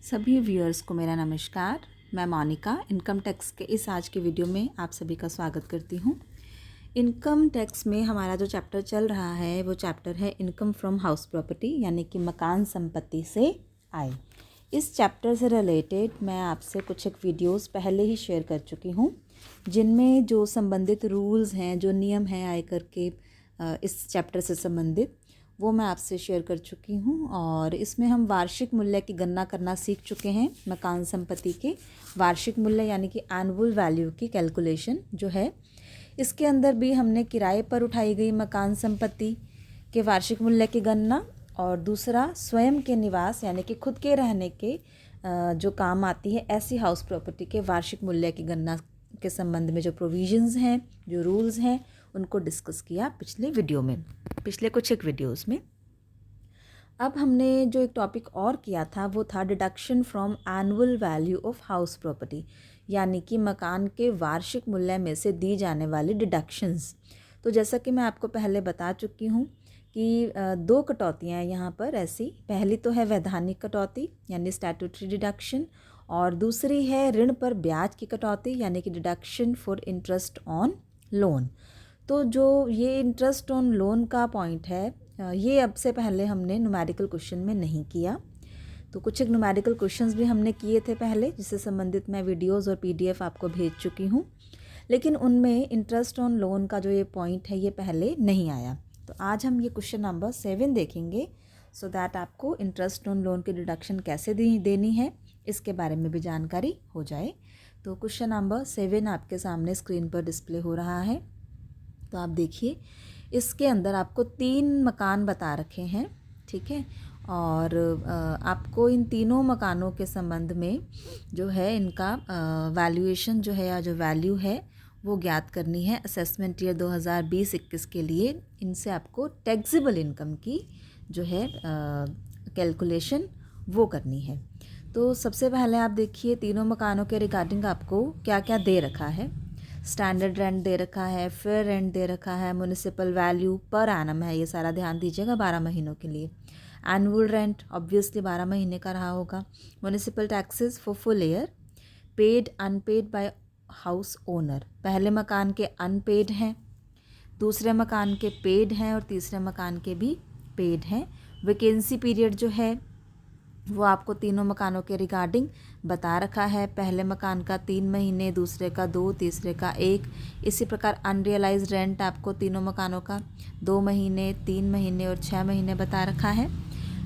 सभी व्यूअर्स को मेरा नमस्कार। मैं मोनिका इनकम टैक्स के इस आज की वीडियो में आप सभी का स्वागत करती हूँ। इनकम टैक्स में हमारा जो चैप्टर चल रहा है वो चैप्टर है इनकम फ्रॉम हाउस प्रॉपर्टी, यानी कि मकान संपत्ति से आय। इस चैप्टर से रिलेटेड मैं आपसे कुछ एक वीडियोस पहले ही शेयर कर चुकी हूँ, जिनमें जो संबंधित रूल्स हैं, जो नियम हैं आयकर के इस चैप्टर से संबंधित, वो मैं आपसे शेयर कर चुकी हूँ। और इसमें हम वार्षिक मूल्य की गणना करना सीख चुके हैं। मकान संपत्ति के वार्षिक मूल्य यानी कि एनुअल वैल्यू की कैलकुलेशन जो है, इसके अंदर भी हमने किराए पर उठाई गई मकान संपत्ति के वार्षिक मूल्य की गणना, और दूसरा स्वयं के निवास यानी कि खुद के रहने के जो काम आती है ऐसी हाउस प्रॉपर्टी के वार्षिक मूल्य की गणना के संबंध में जो प्रोविजंस हैं, जो रूल्स हैं, उनको डिस्कस किया पिछले कुछ एक वीडियोस में। अब हमने जो एक टॉपिक और किया था वो था deduction from annual value of house property, यानी कि मकान के वार्षिक मूल्य में से दी जाने वाली डिडक्शंस। तो जैसा कि मैं आपको पहले बता चुकी हूँ कि दो कटौतियाँ हैं यहाँ पर ऐसी। पहली तो है वैधानिक कटौती यानी स्टैट्यूटरी डिडक्शन, और दूसरी है ऋण पर ब्याज की कटौती यानी कि deduction for interest on loan. तो जो ये इंटरेस्ट ऑन लोन का पॉइंट है, ये अब से पहले हमने न्यूमेरिकल क्वेश्चन में नहीं किया। तो कुछ एक न्यूमेरिकल क्वेश्चंस भी हमने किए थे पहले, जिससे संबंधित मैं वीडियोस और पीडीएफ आपको भेज चुकी हूँ, लेकिन उनमें इंटरेस्ट ऑन लोन का जो ये पॉइंट है ये पहले नहीं आया। तो आज हम ये क्वेश्चन नंबर 7 देखेंगे, सो दैट आपको इंटरेस्ट ऑन लोन की डिडक्शन कैसे देनी है इसके बारे में भी जानकारी हो जाए। तो क्वेश्चन नंबर 7 आपके सामने स्क्रीन पर डिस्प्ले हो रहा है। तो आप देखिए, इसके अंदर आपको 3 मकान बता रखे हैं, ठीक है। और आपको इन तीनों मकानों के संबंध में जो है इनका वैल्यूएशन जो है या जो वैल्यू है वो ज्ञात करनी है। असेसमेंट ईयर 2020-21 के लिए इनसे आपको टैक्सेबल इनकम की जो है कैलकुलेशन वो करनी है। तो सबसे पहले आप देखिए, तीनों मकानों के रिगार्डिंग आपको क्या क्या दे रखा है। स्टैंडर्ड रेंट दे रखा है, फेयर रेंट दे रखा है, म्युनिसिपल वैल्यू पर एनम है, ये सारा ध्यान दीजिएगा 12 महीनों के लिए। एनुअल रेंट ऑब्वियसली 12 महीने का रहा होगा। Municipal taxes for full year, paid unpaid by house owner. पहले मकान के अनपेड हैं, दूसरे मकान के पेड हैं और तीसरे मकान के भी पेड हैं। वैकेंसी पीरियड जो है वो आपको तीनों मकानों के रिगार्डिंग बता रखा है। पहले मकान का 3 महीने, दूसरे का 2, तीसरे का 1। इसी प्रकार अनरियलाइज्ड रेंट आपको तीनों मकानों का 2 महीने, 3 महीने और 6 महीने बता रखा है।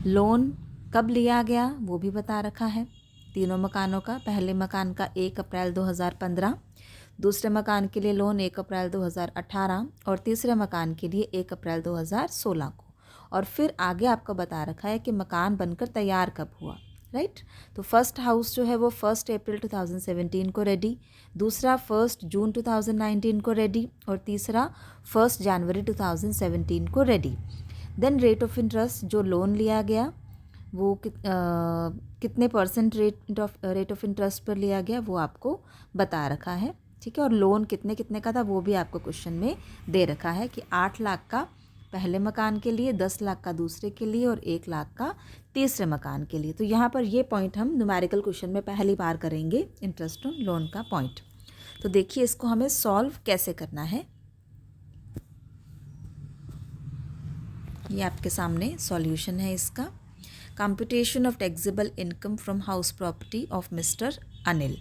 लोन कब लिया गया वो भी बता रखा है तीनों मकानों का। पहले मकान का 1 अप्रैल 2015, दूसरे मकान के लिए लोन 1 अप्रैल 2018 और तीसरे मकान के लिए 1 अप्रैल 2016 को। और फिर आगे आपको बता रखा है कि मकान बनकर तैयार कब हुआ, राइट। तो फर्स्ट हाउस जो है वो 1 अप्रैल 2017 को रेडी, दूसरा 1 जून 2019 को रेडी और तीसरा 1 जनवरी 2017 को ready. Then rate of interest, जो लोन लिया गया वो कितने परसेंट रेट ऑफ इंटरेस्ट पर लिया गया वो आपको बता रखा है, ठीक है। और लोन कितने कितने का था वो भी आपको क्वेश्चन में दे रखा है कि 8 लाख का पहले मकान के लिए, 10 लाख का दूसरे के लिए और 1 लाख का तीसरे मकान के लिए। तो यहाँ पर ये पॉइंट हम न्यूमेरिकल क्वेश्चन में पहली बार करेंगे, इंटरेस्ट ऑन लोन का पॉइंट। तो देखिए इसको हमें सॉल्व कैसे करना है, ये आपके सामने सॉल्यूशन है इसका। Computation of taxable income from house property of mister Anil.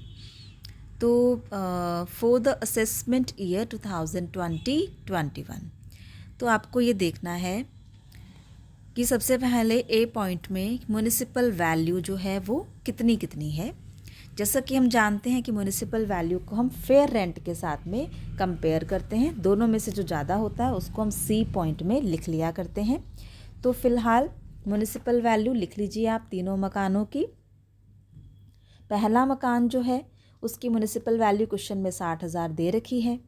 तो फॉर द असेसमेंट ईयर 2020-21, तो आपको ये देखना है कि सबसे पहले ए पॉइंट में म्युनिसिपल वैल्यू जो है वो कितनी कितनी है। जैसा कि हम जानते हैं कि म्युनिसिपल वैल्यू को हम फेयर रेंट के साथ में कंपेयर करते हैं, दोनों में से जो ज़्यादा होता है उसको हम सी पॉइंट में लिख लिया करते हैं। तो फिलहाल म्युनिसिपल वैल्यू लिख लीजिए आप तीनों मकानों की। पहला मकान जो है उसकी म्युनिसिपल वैल्यू क्वेश्चन में 60,000 दे रखी है।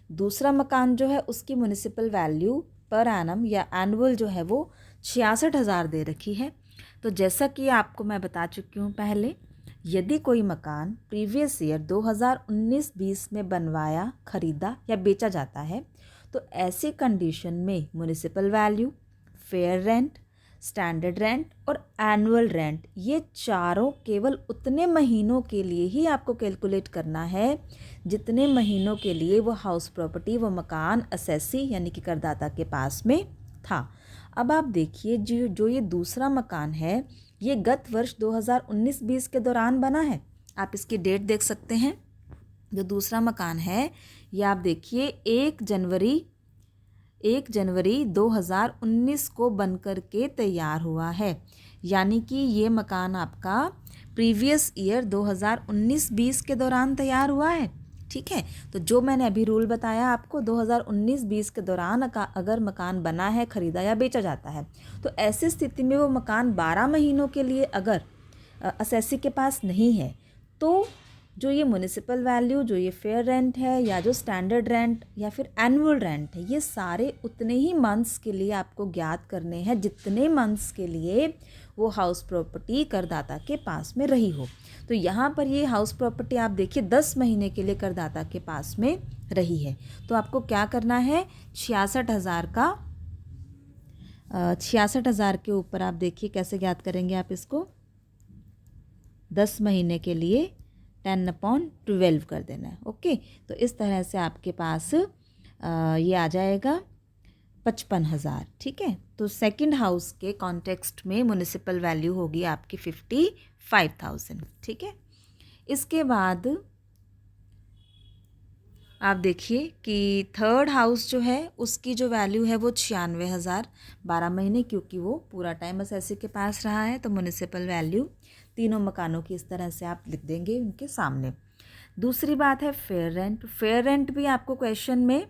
दूसरा मकान जो है उसकी म्युनिसिपल वैल्यू पर एनम या एनुअल जो है वो 66,000 दे रखी है। तो जैसा कि आपको मैं बता चुकी हूँ पहले, यदि कोई मकान प्रीवियस ईयर 2019-20 में बनवाया, खरीदा या बेचा जाता है, तो ऐसी कंडीशन में municipal value, fair rent, standard rent और एनुअल रेंट, ये चारों केवल उतने महीनों के लिए ही आपको कैलकुलेट करना है जितने महीनों के लिए वो हाउस प्रॉपर्टी, वो मकान असेसी यानी कि करदाता के पास में था। अब आप देखिए जो ये दूसरा मकान है ये गत वर्ष 2019-20 के दौरान बना है। आप इसकी डेट देख सकते हैं। जो दूसरा मकान है ये आप देखिए 1 जनवरी 2019 को बनकर के तैयार हुआ है, यानी कि ये मकान आपका प्रीवियस ईयर 2019-20 के दौरान तैयार हुआ है। ठीक है, तो जो मैंने अभी रूल बताया आपको 2019-20 के दौरान अगर मकान बना है, ख़रीदा या बेचा जाता है, तो ऐसी स्थिति में वो मकान 12 महीनों के लिए अगर असेसी के पास नहीं है तो जो ये म्युनिसिपल वैल्यू, जो ये फेयर रेंट है या जो स्टैंडर्ड रेंट या फिर एनुअल रेंट है, ये सारे उतने ही मंथ्स के लिए आपको ज्ञात करने हैं जितने मंथ्स के लिए वो हाउस प्रॉपर्टी करदाता के पास में रही हो। तो यहाँ पर ये हाउस प्रॉपर्टी आप देखिए 10 महीने के लिए करदाता के पास में रही है। तो आपको क्या करना है, 66,000 का 66,000 के ऊपर आप देखिए कैसे ज्ञात करेंगे आप इसको, 10 महीने के लिए 10/12 कर देना है। ओके, तो इस तरह से आपके पास ये आ जाएगा 55,000। ठीक है, तो सेकंड हाउस के कॉन्टेक्स्ट में म्युनिसिपल वैल्यू होगी आपकी 55,000। ठीक है, इसके बाद आप देखिए कि थर्ड हाउस जो है उसकी जो वैल्यू है वो 96,000 12 महीने, क्योंकि वो पूरा टाइम असेसी के पास रहा है। तो म्युनिसिपल वैल्यू तीनों मकानों की इस तरह से आप लिख देंगे उनके सामने। दूसरी बात है फेयर रेंट। फेयर रेंट भी आपको क्वेश्चन में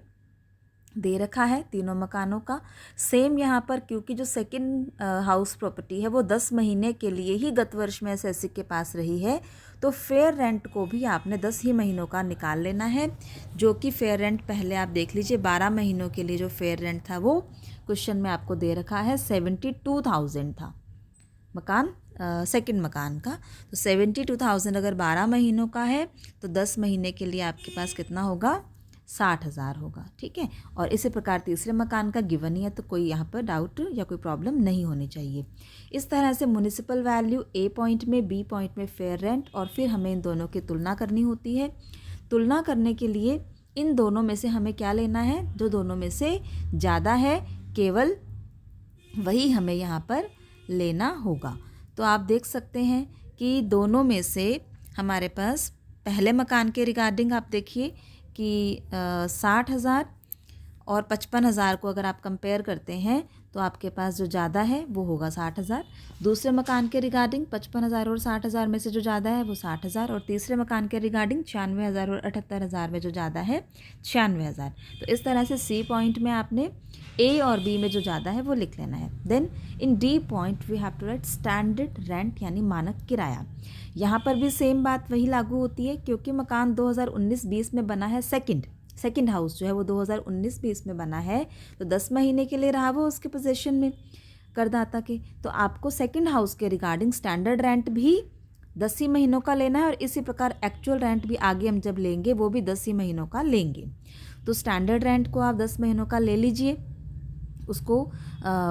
दे रखा है तीनों मकानों का। सेम यहाँ पर क्योंकि जो सेकंड हाउस प्रॉपर्टी है वो 10 महीने के लिए ही गत वर्ष में असेसी के पास रही है, तो फेयर रेंट को भी आपने 10 ही महीनों का निकाल लेना है। जो कि फेयर रेंट पहले आप देख लीजिए 12 महीनों के लिए जो फेयर रेंट था वो क्वेश्चन में आपको दे रखा है 72,000 था मकान, सेकंड मकान का। तो 72,000 अगर 12 महीनों का है तो 10 महीने के लिए आपके पास कितना होगा, 60,000 होगा। ठीक है, और इसी प्रकार तीसरे मकान का गिवन ही है तो कोई यहाँ पर डाउट या कोई प्रॉब्लम नहीं होनी चाहिए। इस तरह से म्युनिसिपल वैल्यू ए पॉइंट में, बी पॉइंट में फेयर रेंट, और फिर हमें इन दोनों की तुलना करनी होती है। तुलना करने के लिए इन दोनों में से हमें क्या लेना है, जो दोनों में से ज़्यादा है केवल वही हमें यहाँ पर लेना होगा। तो आप देख सकते हैं कि दोनों में से हमारे पास पहले मकान के रिगार्डिंग आप देखिए कि 60,000 और 55,000 को अगर आप कंपेयर करते हैं तो आपके पास जो ज़्यादा है वो होगा 60,000। दूसरे मकान के रिगार्डिंग 55,000 और 60,000 में से जो ज़्यादा है वो 60,000, और तीसरे मकान के रिगार्डिंग 96,000 और 78,000 में जो ज़्यादा है 96,000। तो इस तरह से सी पॉइंट में आपने ए और बी में जो ज़्यादा है वो लिख लेना है। Then in D point we have to write standard rent यानी मानक किराया। यहाँ पर भी सेम बात वही लागू होती है, क्योंकि मकान 2019-20 में बना है, सेकंड हाउस जो है वो 2019-20 में बना है, तो 10 महीने के लिए रहा वो उसके पोजीशन में करदाता के। तो आपको सेकंड हाउस के रिगार्डिंग स्टैंडर्ड रेंट भी 10 ही महीनों का लेना है, और इसी प्रकार एक्चुअल रेंट भी आगे हम जब लेंगे वो भी 10 ही महीनों का लेंगे। तो स्टैंडर्ड रेंट को आप 10 महीनों का ले लीजिए, उसको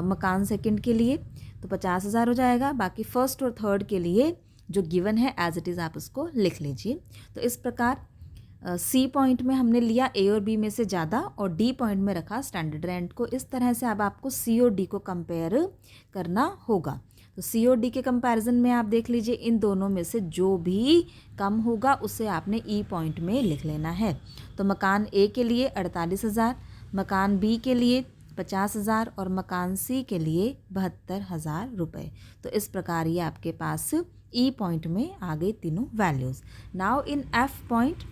मकान सेकंड के लिए तो 50,000 हो जाएगा। बाकी फर्स्ट और थर्ड के लिए जो गिवन है एज इट इज़ आप उसको लिख लीजिए। तो इस प्रकार सी पॉइंट में हमने लिया ए और बी में से ज़्यादा, और डी पॉइंट में रखा स्टैंडर्ड रेंट को। इस तरह से अब आपको सी और डी को कंपेयर करना होगा। तो सी और डी के कंपैरिजन में आप देख लीजिए इन दोनों में से जो भी कम होगा उसे आपने ई पॉइंट में लिख लेना है। तो मकान ए के लिए 48,000, मकान बी के लिए 50,000 और मकान सी के लिए 72,000 रुपये। तो इस प्रकार ये आपके पास ई पॉइंट में आ गई तीनों values. Now in F point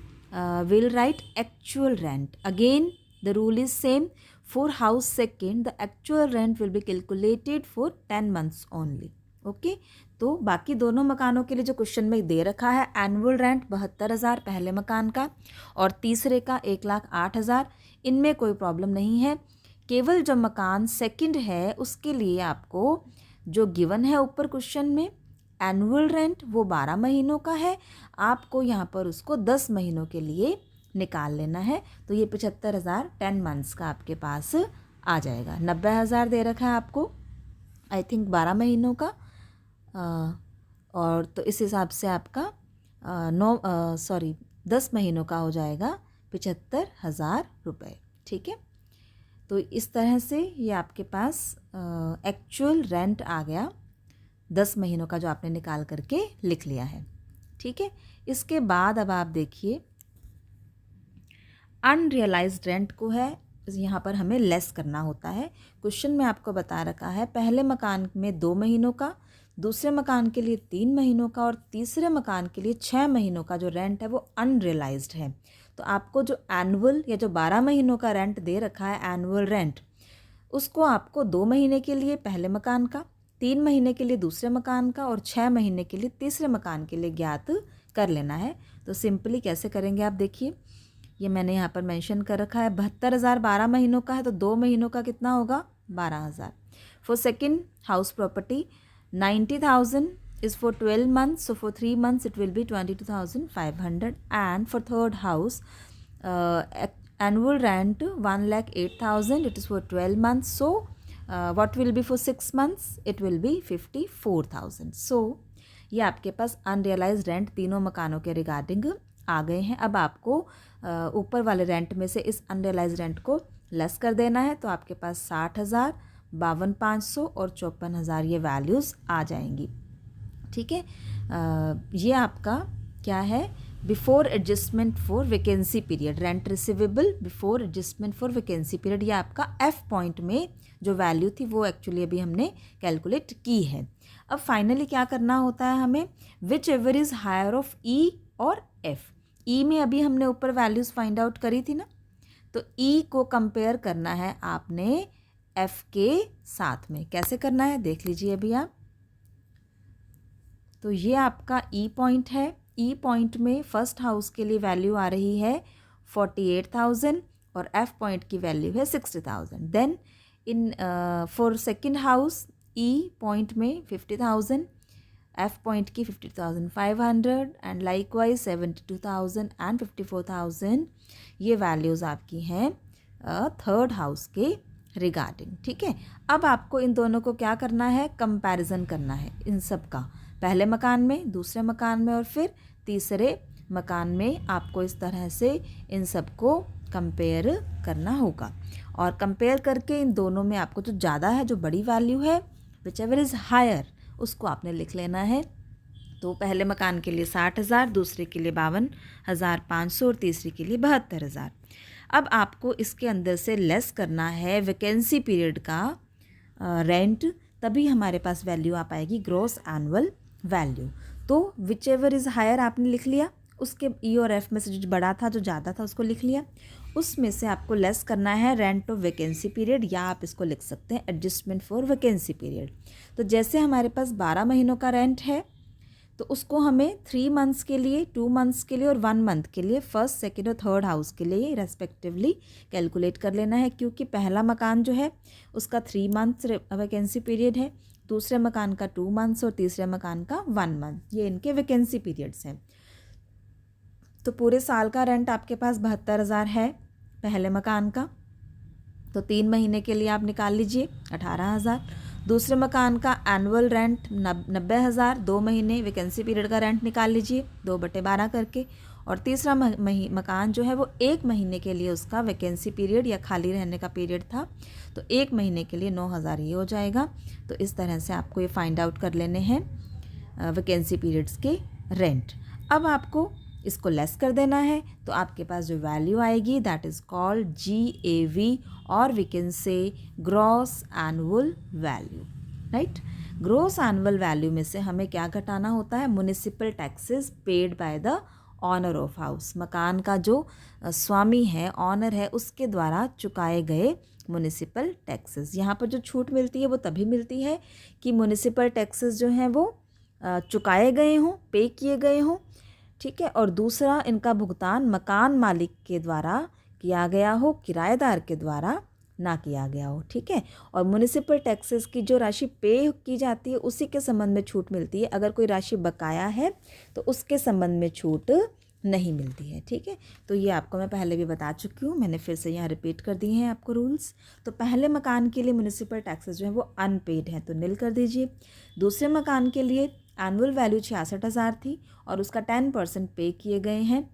we'll write actual rent. Again the rule is same. For house second the actual rent will be calculated for 10 months only. Okay, तो बाकी दोनों मकानों के लिए जो क्वेश्चन में दे रखा है एनुअल रेंट 72,000 पहले मकान का और तीसरे का 1,08,000, इनमें कोई प्रॉब्लम नहीं है। केवल जो मकान सेकंड है उसके लिए आपको जो गिवन है ऊपर क्वेश्चन में एनुअल रेंट वो 12 महीनों का है, आपको यहाँ पर उसको 10 महीनों के लिए निकाल लेना है। तो ये 75,000 10 मंथ्स का आपके पास आ जाएगा। 90,000 दे रखा है आपको आई थिंक 12 महीनों का, और तो इस हिसाब से आपका 10 महीनों का हो जाएगा 75,000 रुपये। ठीक है, तो इस तरह से ये आपके पास एक्चुअल रेंट आ गया 10 महीनों का, जो आपने निकाल करके लिख लिया है। ठीक है, इसके बाद अब आप देखिए अनरियलाइज्ड रेंट को है यहाँ पर हमें लेस करना होता है। क्वेश्चन में आपको बता रखा है पहले मकान में 2 महीनों का, दूसरे मकान के लिए 3 महीनों का और तीसरे मकान के लिए 6 महीनों का जो रेंट है वो अनरियलाइज्ड है। तो आपको जो एनुअल या जो 12 महीनों का रेंट दे रखा है एनुअल रेंट, उसको आपको 2 महीने के लिए पहले मकान का, 3 महीने के लिए दूसरे मकान का और 6 महीने के लिए तीसरे मकान के लिए ज्ञात कर लेना है। तो सिंपली कैसे करेंगे आप देखिए, ये मैंने यहाँ पर मेंशन कर रखा है 72,000 12 महीनों का है, तो 2 महीनों का कितना होगा 12,000। For second house property 90,000 is for 12 months, so for 3 months it will be 22,500, and for third house annual rent 1,08,000, it is for 12 months, so what will be for 6 months, it will be 54,000। so ये आपके पास unrealised rent तीनों मकानों के regarding आ गए हैं। अब आपको ऊपर वाले रेंट में से इस अनरियलाइज्ड रेंट को लेस कर देना है, तो आपके पास 60,000, 52,500 और 54,000 ये वैल्यूज़ आ जाएंगी। ठीक है, ये आपका क्या है, before adjustment for vacancy period, rent receivable before adjustment for vacancy period, ये आपका एफ पॉइंट में जो वैल्यू थी वो एक्चुअली अभी हमने कैलकुलेट की है। अब फाइनली क्या करना होता है हमें, whichever is higher of E और एफ। ई में अभी हमने ऊपर वैल्यूज़ फाइंड आउट करी थी ना, तो ई को कंपेयर करना है आपने एफ के साथ में। कैसे करना है देख लीजिए अभी आप। तो ये आपका ई पॉइंट है, ई पॉइंट में फर्स्ट हाउस के लिए वैल्यू आ रही है 48,000 और एफ पॉइंट की वैल्यू है 60,000। Then in for second house E point में 50,000, एफ पॉइंट की 50,500 एंड लाइकवाइज 72,000 एंड 54,000 ये वैल्यूज़ आपकी हैं थर्ड हाउस के रिगार्डिंग। ठीक है, अब आपको इन दोनों को क्या करना है, कंपैरिजन करना है इन सब का, पहले मकान में, दूसरे मकान में और फिर तीसरे मकान में। आपको इस तरह से इन सब को कंपेयर करना होगा, और कंपेयर करके इन दोनों में आपको जो ज़्यादा है, जो बड़ी वैल्यू है, विच एवर इज़ हायर, उसको आपने लिख लेना है। तो पहले मकान के लिए 60,000, दूसरे के लिए 52,500 और तीसरे के लिए 72,000। अब आपको इसके अंदर से लेस करना है वैकेंसी पीरियड का रेंट, तभी हमारे पास वैल्यू आ पाएगी ग्रॉस एनुअल वैल्यू। तो विच एवर इज़ हायर आपने लिख लिया, उसके ई और एफ में से जो बड़ा था, जो ज़्यादा था, उसको लिख लिया। उसमें से आपको लेस करना है रेंट ऑफ वैकेंसी पीरियड, या आप इसको लिख सकते हैं एडजस्टमेंट फॉर वैकेंसी पीरियड। तो जैसे हमारे पास 12 महीनों का रेंट है, तो उसको हमें 3 मंथ्स के लिए, 2 मंथ्स के लिए और 1 मंथ के लिए, फर्स्ट सेकेंड और थर्ड हाउस के लिए रेस्पेक्टिवली कैलकुलेट कर लेना है, क्योंकि पहला मकान जो है उसका 3 मंथ्स वैकेंसी पीरियड है, दूसरे मकान का 2 मंथ्स और तीसरे मकान का 1 मंथ, ये इनके वैकेंसी पीरियड्स हैं। तो पूरे साल का रेंट आपके पास 72,000 है पहले मकान का, तो 3 महीने के लिए आप निकाल लीजिए 18,000। दूसरे मकान का एनुअल रेंट 90,000, 2 महीने वैकेंसी पीरियड का रेंट निकाल लीजिए 2/12 करके। और तीसरा मकान जो है वो 1 महीने के लिए उसका वैकेंसी पीरियड या खाली रहने का पीरियड था, तो 1 महीने के लिए 9,000 ये हो जाएगा। तो इस तरह से आपको ये फाइंड आउट कर लेने हैं वैकेंसी पीरियड्स के रेंट। अब आपको इसको लेस कर देना है, तो आपके पास जो वैल्यू आएगी दैट इज़ कॉल्ड GAV, और we can say gross annual value, right. Gross annual value में से हमें क्या घटाना होता है, municipal taxes paid by the owner of house, मकान का जो स्वामी है, ऑनर है, उसके द्वारा चुकाए गए म्युनिसिपल टैक्सेस। यहाँ पर जो छूट मिलती है वो तभी मिलती है कि म्युनिसिपल टैक्सेस जो हैं वो चुकाए गए हों, पे किए गए हों, ठीक है, और दूसरा इनका भुगतान मकान मालिक के द्वारा किया गया हो, किराएदार के द्वारा ना किया गया हो, ठीक है। और म्युनिसिपल टैक्सेस की जो राशि पे की जाती है उसी के संबंध में छूट मिलती है। अगर कोई राशि बकाया है तो उसके संबंध में छूट नहीं मिलती है। ठीक है, तो ये आपको मैं पहले भी बता चुकी हूँ, मैंने फिर से यहाँ रिपीट कर दिए हैं आपको रूल्स। तो पहले मकान के लिए म्यूनिसिपल टैक्सेस जो है वो अनपेड हैं, तो नील कर दीजिए। दूसरे मकान के लिए एनुअल वैल्यू 66,000 थी और उसका 10% पे किए गए हैं,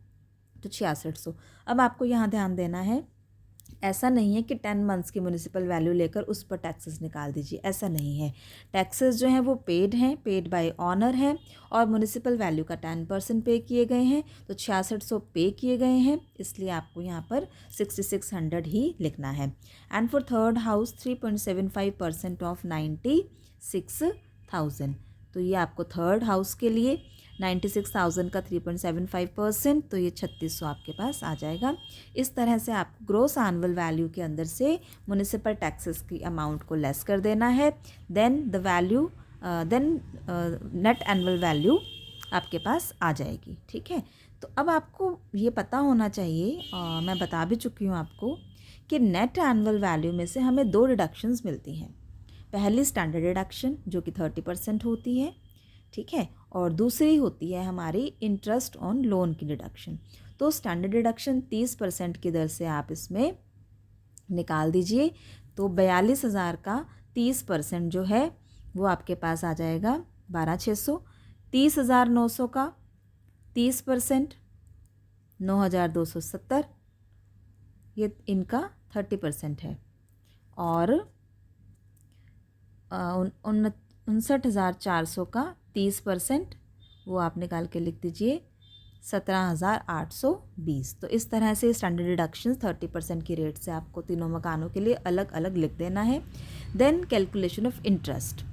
तो 6600। अब आपको यहाँ ध्यान देना है, ऐसा नहीं है कि 10 मंथ्स की म्यूनिसिपल वैल्यू लेकर उस पर टैक्सेस निकाल दीजिए, ऐसा नहीं है। टैक्सेस जो हैं वो पेड हैं, पेड बाय ऑनर हैं, और म्यूनिसिपल वैल्यू का 10% पे किए गए हैं, तो 6600 पे किए गए हैं, इसलिए आपको यहाँ पर 6600 ही लिखना है। And for third house 3.75% of 96,000, तो ये आपको थर्ड हाउस के लिए 96,000 का 3.75%, तो ये 3600 आपके पास आ जाएगा। इस तरह से आपको ग्रोस एनुअल वैल्यू के अंदर से म्यूनिसिपल टैक्सेस की अमाउंट को लेस कर देना है, then the value net annual value आपके पास आ जाएगी। ठीक है, तो अब आपको ये पता होना चाहिए, मैं बता भी चुकी हूँ आपको, कि नेट एनुअल वैल्यू में से हमें 2 डिडक्शंस मिलती हैं। पहली स्टैंडर्ड डिडक्शन जो कि 30% होती है, ठीक है, और दूसरी होती है हमारी इंटरेस्ट ऑन लोन की डिडक्शन। तो स्टैंडर्ड डिडक्शन 30% की दर से आप इसमें निकाल दीजिए, तो 42,000 का 30% जो है वो आपके पास आ जाएगा 12,600। 30,900 का 30% 9,270, ये इनका 30% है। और 59,400 का 30%, वो आप निकाल के लिख दीजिए 17,820। तो इस तरह से स्टैंडर्ड डिडक्शन 30% की रेट से आपको तीनों मकानों के लिए अलग अलग लिख देना है। Then calculation of interest,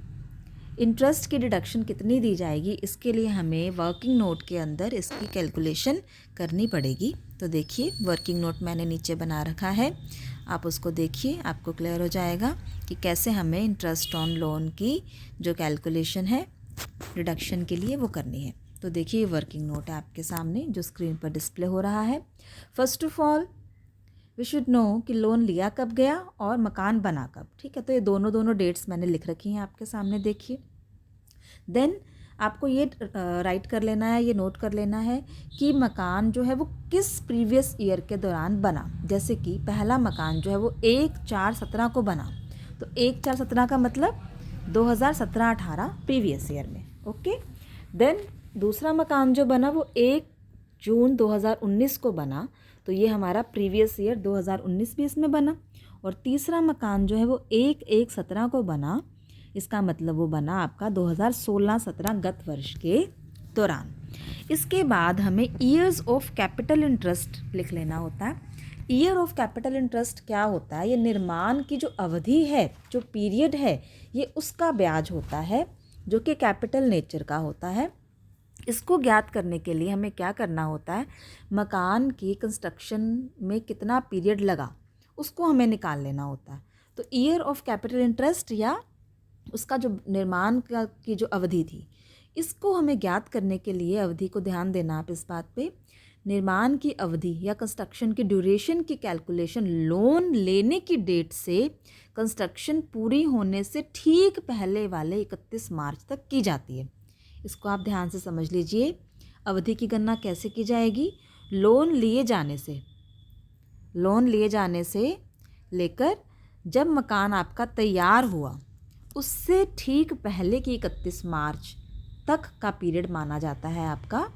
interest की डिडक्शन कितनी दी जाएगी, इसके लिए हमें वर्किंग नोट के अंदर इसकी कैलकुलेशन करनी पड़ेगी। तो देखिए वर्किंग नोट मैंने नीचे बना रखा है, आप उसको देखिए, आपको क्लियर हो जाएगा कि कैसे हमें इंटरेस्ट ऑन लोन की जो कैलकुलेशन है डिडक्शन के लिए वो करनी है। तो देखिए वर्किंग नोट है आपके सामने जो स्क्रीन पर डिस्प्ले हो रहा है। First of all we should know कि लोन लिया कब गया और मकान बना कब। ठीक है, तो ये दोनों डेट्स मैंने लिख रखी हैं आपके सामने, देखिए। देन आपको ये राइट कर लेना है, ये नोट कर लेना है कि मकान जो है वो किस प्रीवियस ईयर के दौरान बना। जैसे कि पहला मकान जो है वो 1/4/17 को बना, तो 1/4/17 का मतलब 2017-18 प्रीवियस ईयर में। ओके, देन दूसरा मकान जो बना वो 1 जून 2019 को बना, तो ये हमारा प्रीवियस ईयर 2019-20 में बना। और तीसरा मकान जो है वो 1/1/17 को बना, इसका मतलब वो बना आपका 2016-17 गत वर्ष के दौरान। इसके बाद हमें ईयर्स ऑफ कैपिटल इंटरेस्ट लिख लेना होता है। ईयर ऑफ कैपिटल इंटरेस्ट क्या होता है, ये निर्माण की जो अवधि है, जो पीरियड है, ये उसका ब्याज होता है जो कि कैपिटल नेचर का होता है। इसको ज्ञात करने के लिए हमें क्या करना होता है, मकान की कंस्ट्रक्शन में कितना पीरियड लगा उसको हमें निकाल लेना होता है। तो ईयर ऑफ कैपिटल इंटरेस्ट या उसका जो निर्माण की जो अवधि थी, इसको हमें ज्ञात करने के लिए अवधि को ध्यान देना आप इस बात पे, निर्माण की अवधि या कंस्ट्रक्शन की ड्यूरेशन की कैलकुलेशन लोन लेने की डेट से कंस्ट्रक्शन पूरी होने से ठीक पहले वाले 31 मार्च तक की जाती है। इसको आप ध्यान से समझ लीजिए। अवधि की गणना कैसे की जाएगी, लोन लिए जाने से लेकर जब मकान आपका तैयार हुआ उससे ठीक पहले की 31 मार्च तक का पीरियड माना जाता है आपका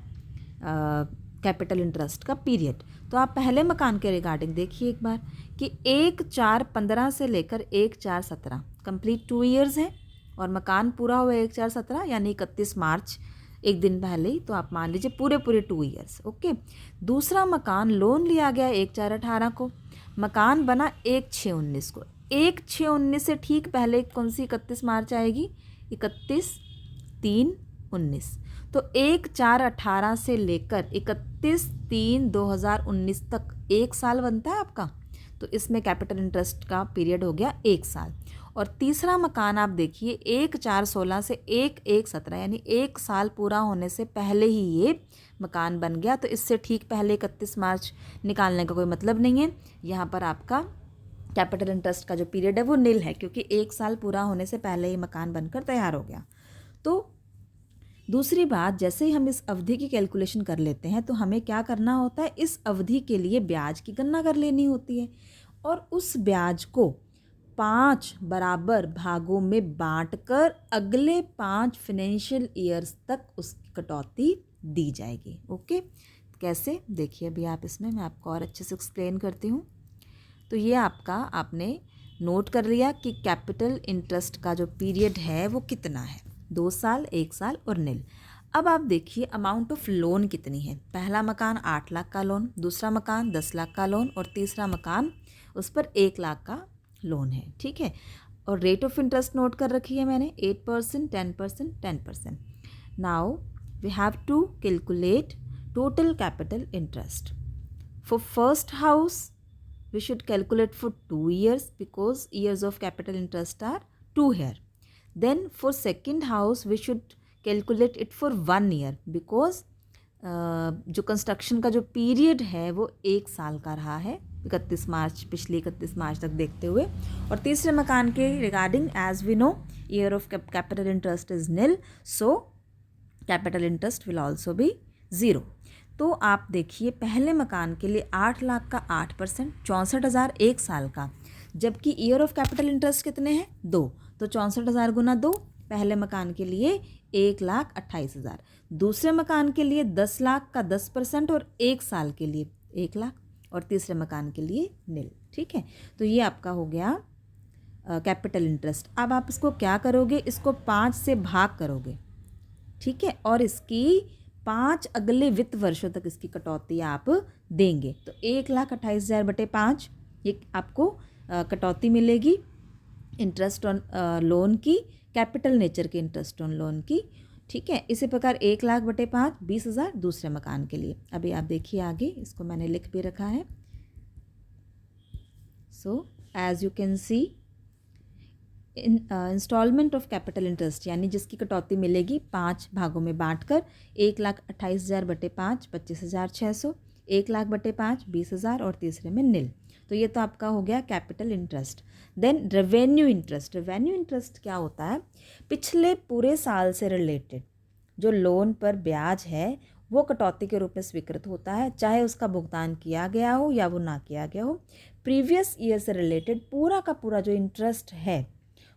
कैपिटल इंटरेस्ट का पीरियड। तो आप पहले मकान के रिगार्डिंग देखिए एक बार कि 1/4/15 से लेकर 1/4/17 कंप्लीट 2 ईयर्स है, और मकान पूरा हुआ 1/4/17 यानी 31 मार्च एक दिन पहले ही, तो आप मान लीजिए पूरे 2 ईयर्स। ओके, दूसरा मकान लोन लिया गया 1/4/18 को, मकान बना 1/6/19 को। 1/6/19 से ठीक पहले कौन सी 31 मार्च आएगी, 31/3/19। तो 1/4/18 से लेकर 31/3/2019 तक 1 साल बनता है आपका, तो इसमें कैपिटल इंटरेस्ट का पीरियड हो गया 1 साल। और तीसरा मकान आप देखिए 1/4/16 से 1/1/17 यानी 1 साल पूरा होने से पहले ही ये मकान बन गया, तो इससे ठीक पहले 31 मार्च निकालने का कोई मतलब नहीं है। यहाँ पर आपका कैपिटल इंटरेस्ट का जो पीरियड है वो निल है, क्योंकि 1 साल पूरा होने से पहले ही मकान बनकर तैयार हो गया। तो दूसरी बात, जैसे ही हम इस अवधि की कैलकुलेशन कर लेते हैं तो हमें क्या करना होता है, इस अवधि के लिए ब्याज की गणना कर लेनी होती है और उस ब्याज को 5 बराबर भागों में बांटकर अगले 5 फाइनेंशियल ईयर्स तक उसकी कटौती दी जाएगी। ओके, कैसे देखिए अभी आप इसमें, मैं आपको और अच्छे से एक्सप्लेन करती हूँ। तो ये आपका आपने नोट कर लिया कि कैपिटल इंटरेस्ट का जो पीरियड है वो कितना है, 2 साल, 1 साल और नील। अब आप देखिए अमाउंट ऑफ लोन कितनी है। पहला मकान 8 लाख का लोन, दूसरा मकान 10 लाख का लोन और तीसरा मकान उस पर 1 लाख का लोन है। ठीक है, और रेट ऑफ इंटरेस्ट नोट कर रखी है मैंने, 8%, 10%, 10%। Now we have to calculate total capital interest. For first house we should calculate for 2 years because years of capital interest are 2 here. Then for second house we should calculate it for 1 year because जो construction का जो period है वो 1 साल का रहा है, 31 मार्च, पिछले 31 मार्च तक देखते हुए। और तीसरे मकान के regarding as we know year of capital interest is nil, so capital interest will also be 0। तो आप देखिए पहले मकान के लिए 8 लाख का 8%, 64,000 1 साल का, जबकि ईयर ऑफ कैपिटल इंटरेस्ट कितने हैं 2, तो 64,000 गुना 2, पहले मकान के लिए 1,28,000, दूसरे मकान के लिए 10 लाख का 10% और 1 साल के लिए 1 लाख और तीसरे मकान के लिए नील। ठीक है, तो ये आपका हो गया कैपिटल इंटरेस्ट। अब आप इसको क्या करोगे, इसको 5 से भाग करोगे। ठीक है, और इसकी 5 अगले वित्त वर्षों तक इसकी कटौती आप देंगे। तो 1,28,000 बटे 5 ये आपको कटौती मिलेगी इंटरेस्ट ऑन लोन की, कैपिटल नेचर के इंटरेस्ट ऑन लोन की। ठीक है, इसी प्रकार 1 लाख बटे 5 20,000 दूसरे मकान के लिए। अभी आप देखिए आगे, इसको मैंने लिख भी रखा है। So as you can see instalment of capital interest यानी जिसकी कटौती मिलेगी 5 भागों में बांटकर, 1,28,000 बटे 5 25,600, 1 लाख बटे 5 20,000 और तीसरे में नील। तो ये तो आपका हो गया capital interest. Then revenue interest. Revenue interest क्या होता है, पिछले पूरे साल से रिलेटेड जो लोन पर ब्याज है वो कटौती के रूप में स्वीकृत होता है, चाहे उसका भुगतान किया गया हो या वो ना किया गया हो। प्रीवियस ईयर से रिलेटेड पूरा का पूरा जो इंटरेस्ट है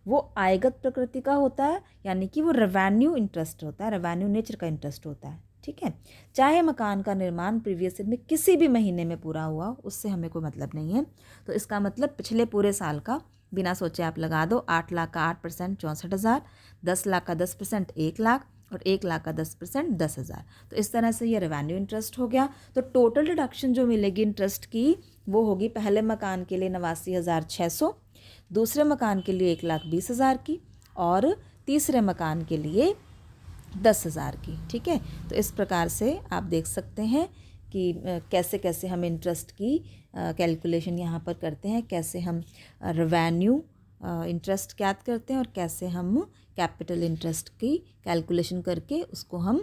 वो आयगत प्रकृति का होता है, यानी कि वो रेवेन्यू इंटरेस्ट होता है, रेवेन्यू नेचर का इंटरेस्ट होता है। ठीक है, चाहे मकान का निर्माण प्रीवियस ईयर में किसी भी महीने में पूरा हुआ, उससे हमें कोई मतलब नहीं है। तो इसका मतलब पिछले पूरे साल का बिना सोचे आप लगा दो। 8 लाख का 8% 64,000, 10 लाख का 10% 1 लाख और 1 लाख का 10% 10,000। तो इस तरह से ये रेवेन्यू इंटरेस्ट हो गया। तो टोटल डिडक्शन जो मिलेगी इंटरेस्ट की वो होगी पहले मकान के लिए 89,600, दूसरे मकान के लिए 1,20,000 की और तीसरे मकान के लिए 10,000 की। ठीक है, तो इस प्रकार से आप देख सकते हैं कि कैसे कैसे हम इंटरेस्ट की कैलकुलेशन यहाँ पर करते हैं, कैसे हम रेवेन्यू इंटरेस्ट ज्ञात करते हैं और कैसे हम कैपिटल इंटरेस्ट की कैलकुलेशन करके उसको हम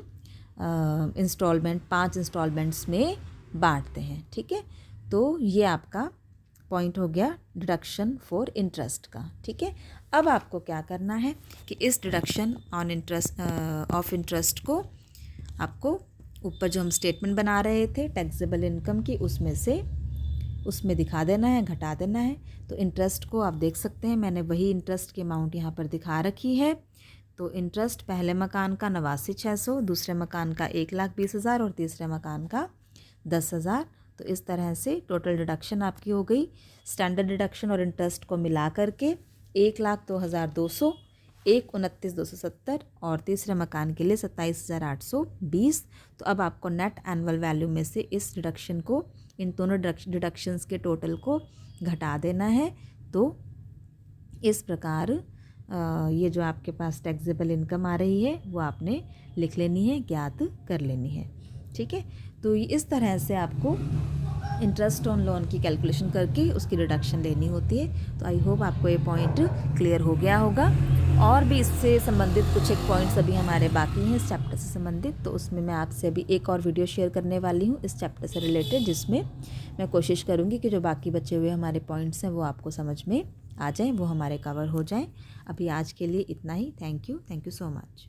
इंस्टॉलमेंट 5 इंस्टॉलमेंट्स में बांटते हैं। ठीक है, तो ये आपका पॉइंट हो गया डिडक्शन फॉर इंटरेस्ट का। ठीक है, अब आपको क्या करना है कि इस deduction on interest of interest को आपको ऊपर जो हम स्टेटमेंट बना रहे थे टैक्सेबल इनकम की उसमें दिखा देना है, घटा देना है। तो इंटरेस्ट को आप देख सकते हैं, मैंने वही इंटरेस्ट की अमाउंट यहाँ पर दिखा रखी है। तो इंटरेस्ट पहले मकान का 89,600, दूसरे मकान का 1,20,000 और तीसरे मकान का 10,000। तो इस तरह से टोटल डिडक्शन आपकी हो गई। स्टैंडर्ड डिडक्शन और इंटरेस्ट को मिला करके 1,02,200, 1,29,270 और तीसरे मकान के लिए 27,820। तो अब आपको नेट एनुअल वैल्यू में से इस डिडक्शन को, इन दोनों डिडक्शंस के टोटल को घटा देना है। तो इस प्रकार ये जो आपके पास टैक्सेबल इनकम आ रही है वो आपने लिख लेनी है, ज्ञात कर लेनी है। ठीक है, तो इस तरह से आपको इंटरेस्ट ऑन लोन की कैलकुलेशन करके उसकी डिडक्शन लेनी होती है। तो आई होप आपको ये पॉइंट क्लियर हो गया होगा। और भी इससे संबंधित कुछ एक पॉइंट्स अभी हमारे बाकी हैं इस चैप्टर से संबंधित, तो उसमें मैं आपसे अभी एक और वीडियो शेयर करने वाली हूँ इस चैप्टर से रिलेटेड, जिसमें मैं कोशिश करूँगी कि जो बाकी बचे हुए हमारे पॉइंट्स हैं वो आपको समझ में आ जाएँ, वो हमारे कवर हो जाएँ। अभी आज के लिए इतना ही। Thank you so much.